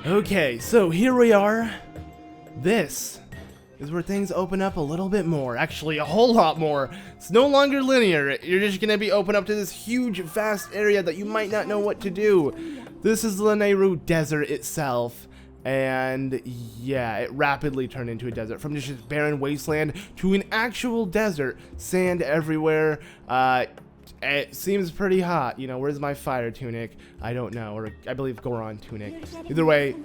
Okay, so here we are. This is where things open up a little bit more. Actually, a whole lot more. It's no longer linear. You're just gonna be open up to this huge, vast area that you might not know what to do. This is Lanayru Desert itself. And yeah, it rapidly turned into a desert. From just a barren wasteland to an actual desert. Sand everywhere. It seems pretty hot. You know, where's my fire tunic? I don't know. Or I believe Goron tunic. Either way,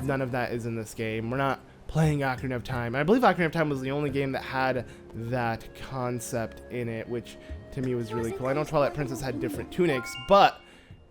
none of that is in this game. We're not playing Ocarina of Time. I believe Ocarina of Time was the only game that had that concept in it, which to me was really cool. I know Twilight Princess had different tunics, but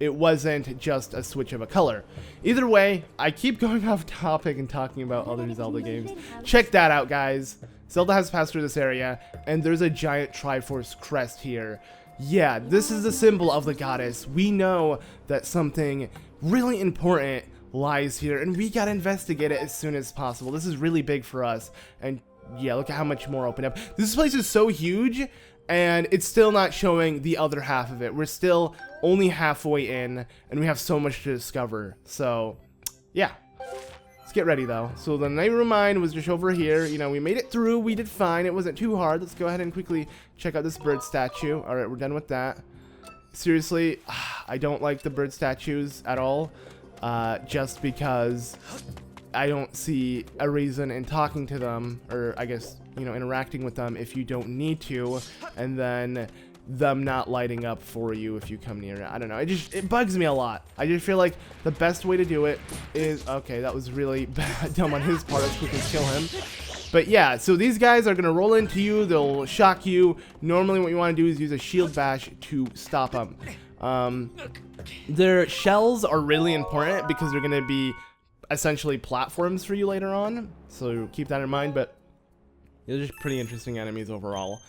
it wasn't just a switch of a color. Either way, I keep going off topic and talking about other Zelda games. Check that out, guys. Zelda has passed through this area, and there's a giant Triforce crest here. Yeah, this is the symbol of the goddess. We know that something really important lies here, and we gotta investigate it as soon as possible. This is really big for us, and yeah, look at how much more open up. This place is so huge, and it's still not showing the other half of it. We're still only halfway in, and we have so much to discover. So, yeah. Let's get ready, though. So the Lanayru mine was just over here. You know, we made it through. We did fine. It wasn't too hard. Let's go ahead and quickly check out this bird statue. All right, we're done with that. Seriously, I don't like the bird statues at all. Just because I don't see a reason in talking to them, or I guess, you know, interacting with them if you don't need to, and then them not lighting up for you if you come near it. I don't know. It bugs me a lot. I just feel like the best way to do it is, okay, that was really bad, dumb on his part. Let's quickly kill him. But yeah, so these guys are gonna roll into you. They'll shock you. Normally, what you want to do is use a shield bash to stop them. Their shells are really important because they're gonna be essentially platforms for you later on. So keep that in mind. But they're just pretty interesting enemies overall.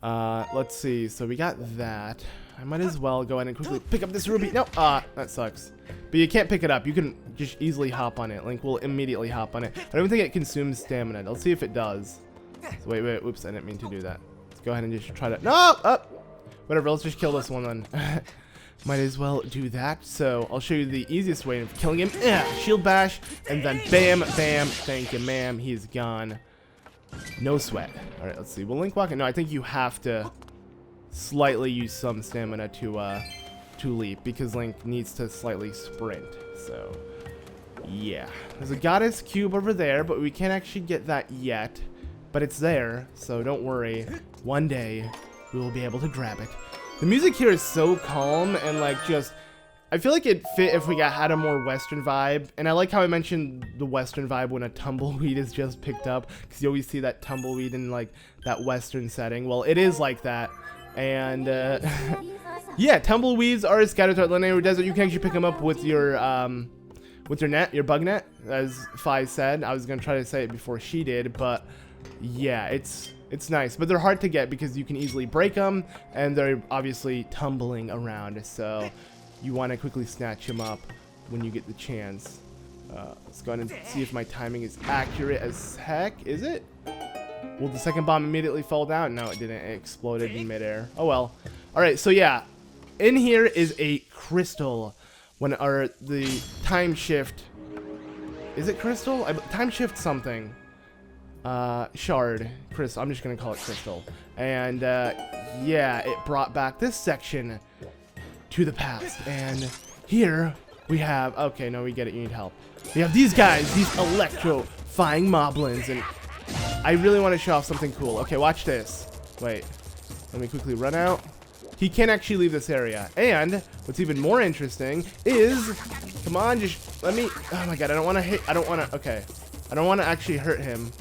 Let's see. So we got that. I might as well go ahead and quickly pick up this ruby. No, that sucks. But you can't pick it up. You can just easily hop on it. Link will immediately hop on it. I don't think it consumes stamina. Let's see if it does. So wait. Oops, I didn't mean to do that. Let's go ahead and just try to. No! Whatever. Let's just kill this one then. Might as well do that. So I'll show you the easiest way of killing him. Shield bash, and then bam, bam. Thank you, ma'am. He's gone. No sweat. All right, let's see. Will Link walk it? No, I think you have to slightly use some stamina to leap, because Link needs to slightly sprint. So yeah, there's a goddess cube over there, but we can't actually get that yet. But it's there, so don't worry. One day we will be able to grab it. The music here is so calm and like just. I feel like it'd fit if we had a more Western vibe, and I like how I mentioned the Western vibe when a tumbleweed is just picked up, because you always see that tumbleweed in like that Western setting. Well, it is like that, and yeah, tumbleweeds are scattered throughout Lanayru Desert. You can actually pick them up with your net, your bug net, as Fi said. I was gonna try to say it before she did, but yeah, it's nice, but they're hard to get because you can easily break them, and they're obviously tumbling around, so you want to quickly snatch him up when you get the chance. Let's go ahead and see if my timing is accurate as heck. Is it? Will the second bomb immediately fall down? No, it didn't. It exploded in midair. Oh well. Alright, so yeah. In here is a crystal. The time shift. Is it crystal? Time shift something. Shard. Crystal. I'm just going to call it crystal. And yeah, it brought back this section to the past, and here we have, okay, no, we get it, you need help. We have these guys, these electrifying moblins, and I really want to show off something cool. Okay, watch this. Wait, let me quickly run out. He can't actually leave this area, and what's even more interesting is, come on, just let me, oh my god, I don't want to actually hurt him.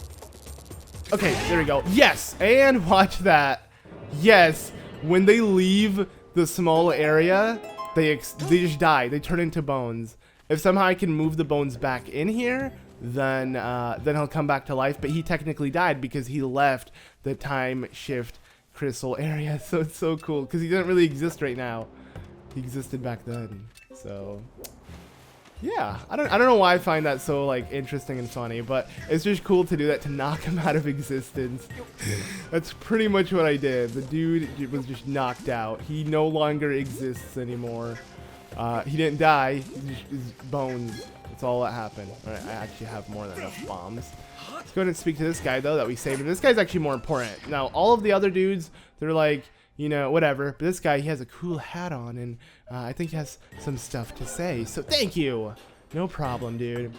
Okay, there we go. Yes, and watch that. Yes, when they leave the small area, they just die. They turn into bones. If somehow I can move the bones back in here, then he'll come back to life. But he technically died because he left the time shift crystal area. So it's so cool because he doesn't really exist right now. He existed back then. So yeah, I don't know why I find that so like interesting and funny, but it's just cool to do that, to knock him out of existence. That's pretty much what I did. The dude was just knocked out. He no longer exists anymore. He didn't die. His bones. It's That's all that happened. All right, I actually have more than enough bombs. Let's go ahead and speak to this guy, though, that we saved. And this guy's actually more important. Now, all of the other dudes, they're like, you know, whatever. But this guy, he has a cool hat on, and I think he has some stuff to say. So thank you. No problem, dude.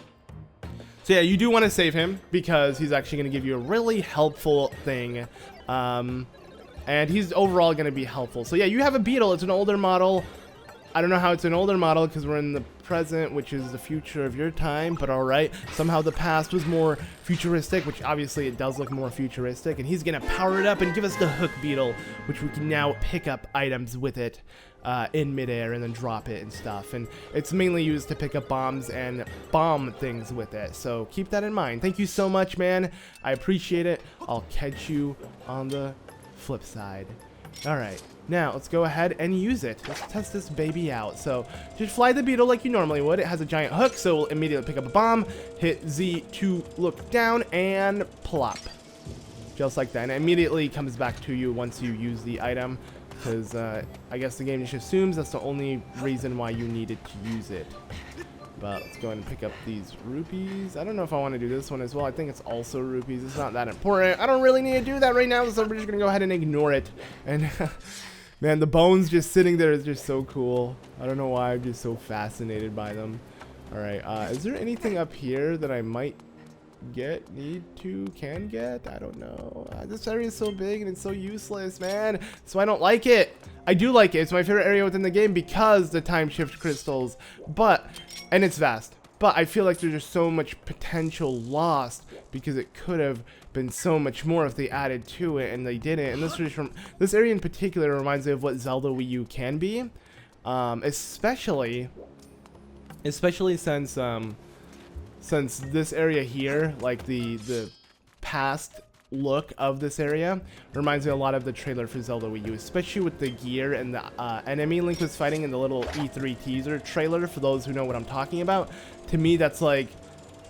So yeah, you do want to save him because he's actually going to give you a really helpful thing. And he's overall going to be helpful. So yeah, you have a beetle. It's an older model. I don't know how it's an older model because we're in the present, which is the future of your time, but all right. Somehow the past was more futuristic, which obviously it does look more futuristic, and he's gonna power it up and give us the Hook Beetle, which we can now pick up items with it in midair and then drop it and stuff. And it's mainly used to pick up bombs and bomb things with it, so keep that in mind. Thank you so much, man. I appreciate it. I'll catch you on the flip side. All right. Now, let's go ahead and use it. Let's test this baby out. So, just fly the beetle like you normally would. It has a giant hook, so we'll immediately pick up a bomb. Hit Z to look down, and plop. Just like that. And it immediately comes back to you once you use the item. Because, I guess the game just assumes that's the only reason why you needed to use it. But let's go ahead and pick up these rupees. I don't know if I want to do this one as well. I think it's also rupees. It's not that important. I don't really need to do that right now, so we're just going to go ahead and ignore it. And... man, the bones just sitting there is just so cool. I don't know why, I'm just so fascinated by them. Alright, is there anything up here that I might get, can get? I don't know. This area is so big and it's so useless, man. So I don't like it. I do like it. It's my favorite area within the game because the time shift crystals. And it's vast. But I feel like there's just so much potential lost because it could have been so much more if they added to it, and they didn't. And this area in particular reminds me of what Zelda Wii U can be, especially since this area here, like the past look of this area reminds me a lot of the trailer for Zelda Wii U, especially with the gear and the enemy Link was fighting in the little E3 teaser trailer. For those who know what I'm talking about, to me that's like,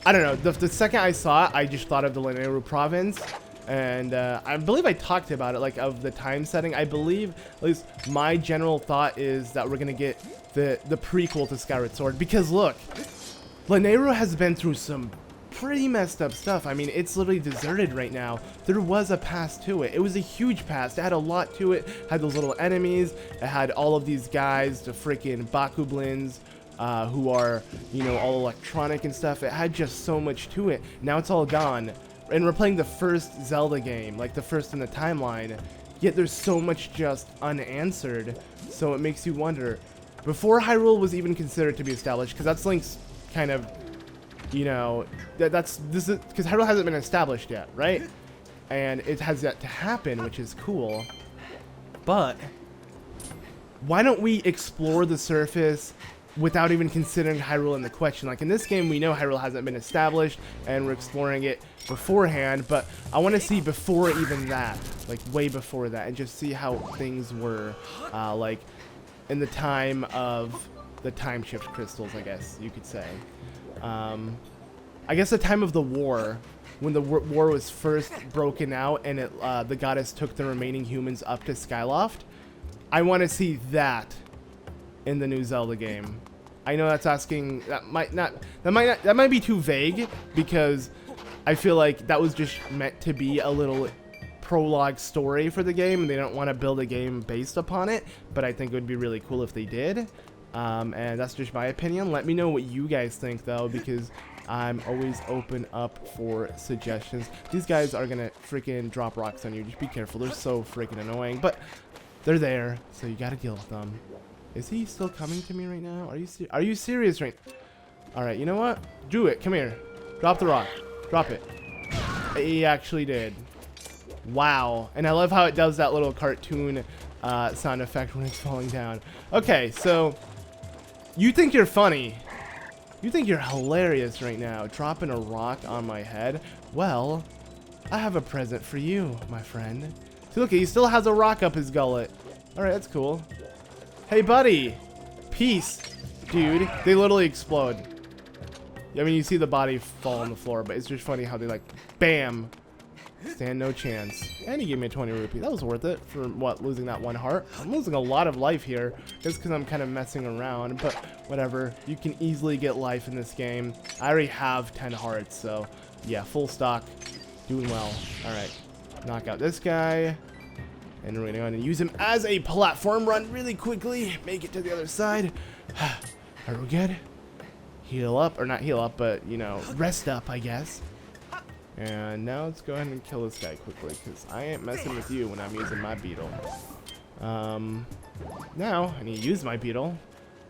I don't know, the second I saw it, I just thought of the Lanayru province, and I believe I talked about it, like, of the time setting. I believe, at least my general thought is that we're gonna get the prequel to Skyward Sword, because look, Lanayru has been through some pretty messed up stuff. I mean, it's literally deserted right now. There was a past to it. It was a huge past. It had a lot to it. It had those little enemies. It had all of these guys, the freaking Bakublins, who are, you know, all electronic and stuff. It had just so much to it. Now it's all gone. And we're playing the first Zelda game, like the first in the timeline. Yet there's so much just unanswered. So it makes you wonder, before Hyrule was even considered to be established, because that's Link's kind of, you know, this is because Hyrule hasn't been established yet, right? And it has yet to happen, which is cool. But why don't we explore the surface without even considering Hyrule in the question? Like in this game, we know Hyrule hasn't been established, and we're exploring it beforehand. But I want to see before even that, like way before that, and just see how things were, like in the time of the time shift crystals, I guess you could say. I guess the time of the war, when the war was first broken out and the goddess took the remaining humans up to Skyloft. I want to see that in the new Zelda game. I know that's asking, that might be too vague, because I feel like that was just meant to be a little prologue story for the game, and they don't want to build a game based upon it, but I think it would be really cool if they did. And that's just my opinion. Let me know what you guys think, though, because I'm always open up for suggestions. These guys are gonna freaking drop rocks on you. Just be careful. They're so freaking annoying, but they're there, so you gotta deal with them. Is he still coming to me right now? Are you serious right? All right, you know what? Do it. Come here. Drop the rock. Drop it. He actually did. Wow. And I love how it does that little cartoon sound effect when it's falling down. Okay, so you think you're funny. You think you're hilarious right now, dropping a rock on my head? Well, I have a present for you, my friend. See, look, he still has a rock up his gullet. Alright, that's cool. Hey, buddy. Peace, dude. They literally explode. I mean, you see the body fall on the floor, but it's just funny how they, like, bam. Stand no chance. And he gave me a 20 rupee. That was worth it for, what, losing that 1 heart? I'm losing a lot of life here just because I'm kind of messing around. But whatever. You can easily get life in this game. I already have 10 hearts, so yeah, full stock. Doing well. Alright. Knock out this guy. And we're going to go ahead and use him as a platform run really quickly. Make it to the other side. Are we good? Heal up. Or not heal up, but, you know, rest up, I guess. And now let's go ahead and kill this guy quickly, because I ain't messing with you when I'm using my beetle. Now, I need to use my beetle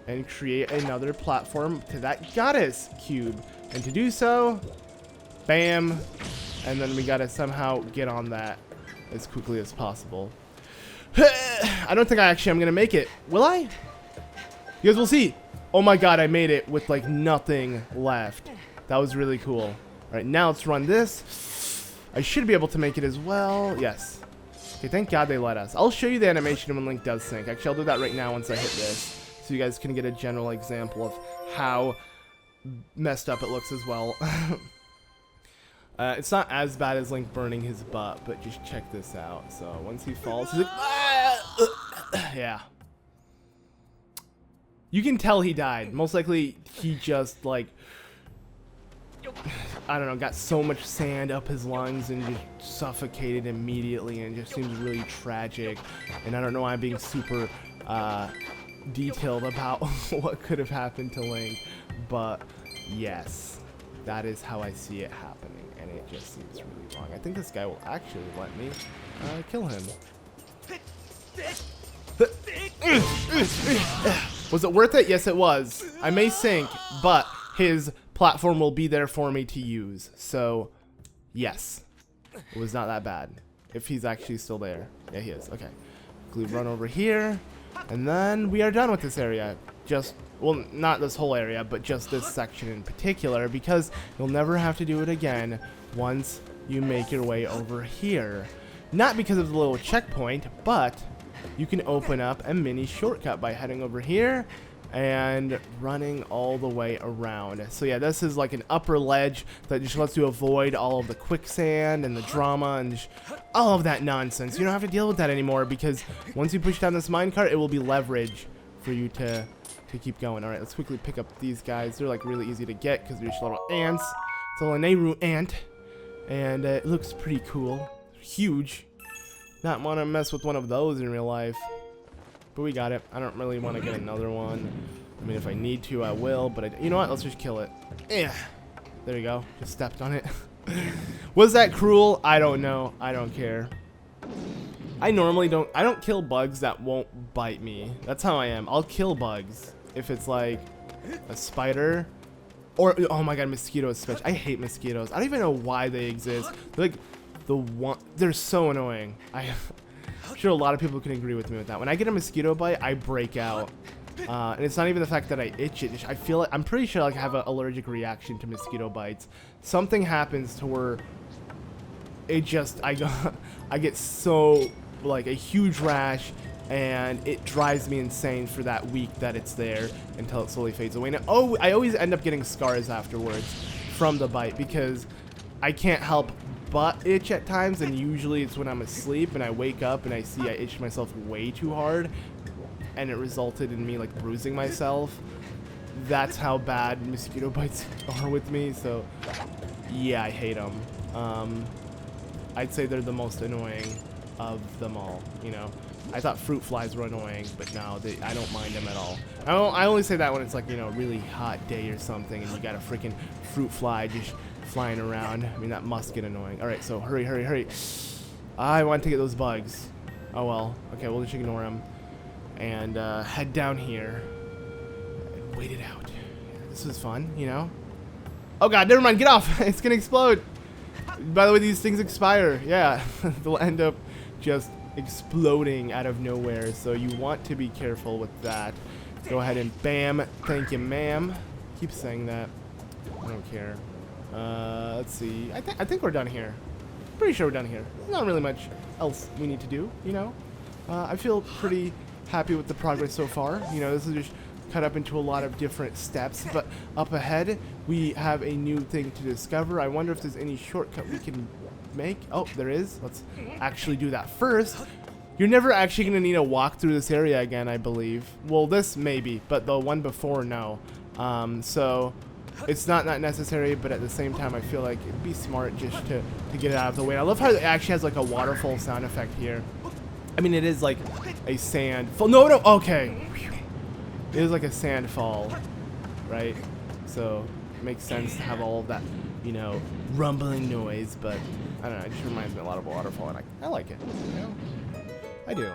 and create another platform to that goddess cube. And to do so, bam, and then we gotta somehow get on that as quickly as possible. I don't think I'm gonna make it. Will I? You guys will see. Oh my god, I made it with like nothing left. That was really cool. Alright, now let's run this. I should be able to make it as well. Yes. Okay, thank god they let us. I'll show you the animation when Link does sync. Actually, I'll do that right now once I hit this, so you guys can get a general example of how messed up it looks as well. It's not as bad as Link burning his butt, but just check this out. So once he falls, he's like, yeah. You can tell he died. Most likely he just like, I don't know, got so much sand up his lungs and just suffocated immediately, and it just seems really tragic. And I don't know why I'm being super detailed about what could have happened to Link, but yes, that is how I see it happening, and it just seems really wrong. I think this guy will actually let me kill him. Was it worth it? Yes, it was. I may sink, but his platform will be there for me to use. So, yes, it was not that bad. If he's actually still there. Yeah, he is. Okay. Quickly run over here, and then we are done with this area. Just, well, not this whole area, but just this section in particular, because you'll never have to do it again once you make your way over here. Not because of the little checkpoint, but you can open up a mini shortcut by heading over here and running all the way around. So yeah, this is like an upper ledge that just lets you avoid all of the quicksand and the drama and just all of that nonsense. You don't have to deal with that anymore, because once you push down this minecart, it will be leverage for you to keep going. Alright, let's quickly pick up these guys. They're like really easy to get because they're just little ants. It's a Lanayru ant, and it looks pretty cool. Huge. Not want to mess with one of those in real life. But we got it. I don't really want to get another one. I mean, if I need to, I will. But you know what? Let's just kill it. Yeah. There you go. Just stepped on it. Was that cruel? I don't know. I don't care. I normally don't. I don't kill bugs that won't bite me. That's how I am. I'll kill bugs if it's like a spider. Or, oh my god, mosquitoes especially. I hate mosquitoes. I don't even know why they exist. They're like they're so annoying. I'm sure a lot of people can agree with me with that. When I get a mosquito bite, I break out. And it's not even the fact that I itch it. I feel it. I'm pretty sure I have an allergic reaction to mosquito bites. Something happens to where it just, I get so, like, a huge rash, and it drives me insane for that week that it's there until it slowly fades away. And I always end up getting scars afterwards from the bite, because I can't help but itch at times, and usually it's when I'm asleep and I wake up and I see I itched myself way too hard, and it resulted in me like bruising myself. That's how bad mosquito bites are with me. So yeah, I hate them. I'd say they're the most annoying of them all, you know. I thought fruit flies were annoying, but no, I don't mind them at all. I only say that when it's like, you know, a really hot day or something and you got a freaking fruit fly just flying around. I mean, that must get annoying. Alright, so hurry, hurry, hurry. I want to get those bugs. Oh well. Okay, we'll just ignore them. And head down here and wait it out. This was fun, you know. Oh god, never mind, get off. It's gonna explode. By the way, these things expire. Yeah, they'll end up just exploding out of nowhere, so you want to be careful with that. Go ahead and bam. Thank you, ma'am. Keep saying that. I don't care. Let's see. I think we're done here. Pretty sure we're done here. Not really much else we need to do, you know. I feel pretty happy with the progress so far. You know, this is just cut up into a lot of different steps, but up ahead we have a new thing to discover. I wonder if there's any shortcut we can make? Oh, there is. Let's actually do that first. You're never actually going to need to walk through this area again, I believe. Well, this maybe, but the one before, no. So it's not necessary, but at the same time, I feel like it'd be smart just to get it out of the way. I love how it actually has like a waterfall sound effect here. I mean, it is like a sand fall. No, okay. It is like a sand fall, right? So it makes sense to have all of that, you know, rumbling noise, but I don't know, it just reminds me a lot of a waterfall, and I like it, you know? I do.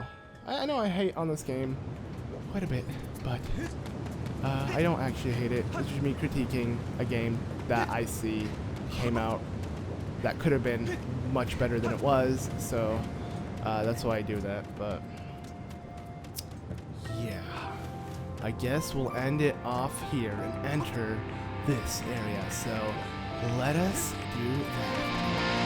I know I hate on this game quite a bit, but I don't actually hate it. It's just me critiquing a game that I see came out that could have been much better than it was, so that's why I do that, but yeah. I guess we'll end it off here and enter this area, so let us do that.